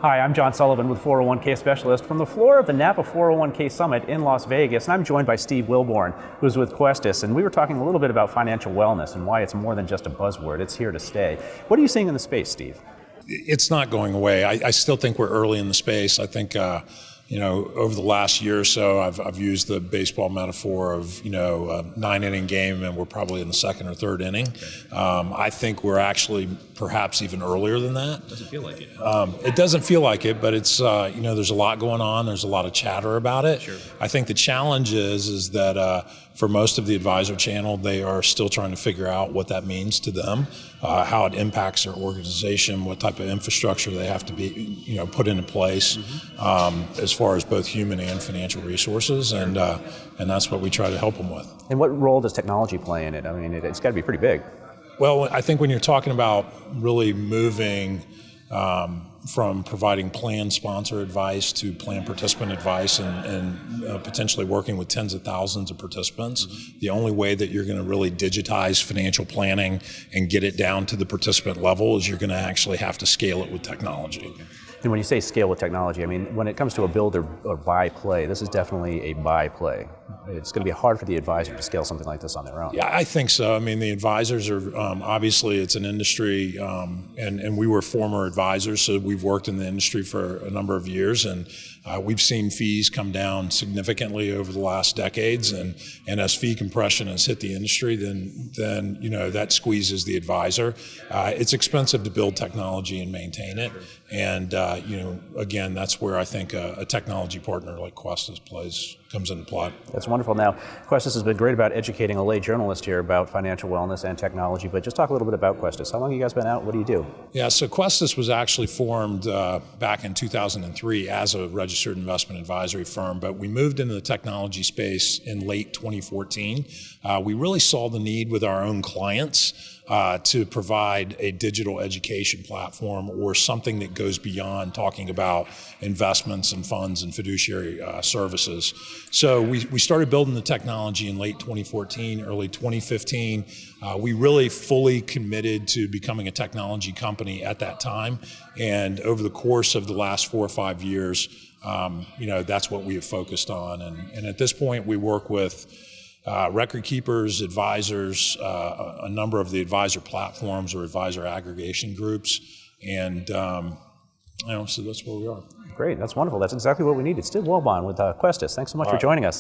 Hi, I'm John Sullivan with 401k Specialist from the floor of the NAPA 401k Summit in Las Vegas, and I'm joined by Steve Wilbourne, who's with Questis, and we were talking a little bit about financial wellness and why it's more than just a buzzword. It's here to stay. What are you seeing in the space, Steve? It's not going away. I still think we're early in the space. I think, over the last year or so, I've used the baseball metaphor of, a 9-inning game, and we're probably in the second or third inning. I think we're actually perhaps even earlier than that. Doesn't feel like it. It doesn't feel like it, but it's, there's a lot going on. There's a lot of chatter about it. Sure. I think the challenge is that for most of the advisor channel, they are still trying to figure out what that means to them, how it impacts their organization, what type of infrastructure they have to be, put into place, as far as both human and financial resources, and that's what we try to help them with. And what role does technology play in it? I mean, it's got to be pretty big. Well, I think when you're talking about really moving from providing plan sponsor advice to plan participant advice and potentially working with tens of thousands of participants, the only way that you're going to really digitize financial planning and get it down to the participant level is you're going to actually have to scale it with technology. And when you say scale with technology, I mean, when it comes to a build or buy play, this is definitely a buy play. It's going to be hard for the advisor to scale something like this on their own. Yeah, I think so. I mean, the advisors are, obviously it's an industry, and we were former advisors, so we've worked in the industry for a number of years, and we've seen fees come down significantly over the last decades, and as fee compression has hit the industry, then that squeezes the advisor. It's expensive to build technology and maintain it, and again, that's where I think a technology partner like Questis comes into play. That's wonderful. Now, Questis has been great about educating a lay journalist here about financial wellness and technology, but just talk a little bit about Questis. How long have you guys been out? What do you do? Yeah, so Questis was actually formed back in 2003 as a registered investment advisory firm, but we moved into the technology space in late 2014. We really saw the need with our own clients to provide a digital education platform or something that goes beyond talking about investments and funds and fiduciary services. So we started building the technology in late 2014, early 2015. We really fully committed to becoming a technology company at that time. And over the course of the last 4 or 5 years, that's what we have focused on. And at this point, we work with record keepers, advisors, a number of the advisor platforms or advisor aggregation groups, and so that's where we are. Great, that's wonderful. That's exactly what we needed. Steve Wilbourne with Questis. Thanks so much for joining us.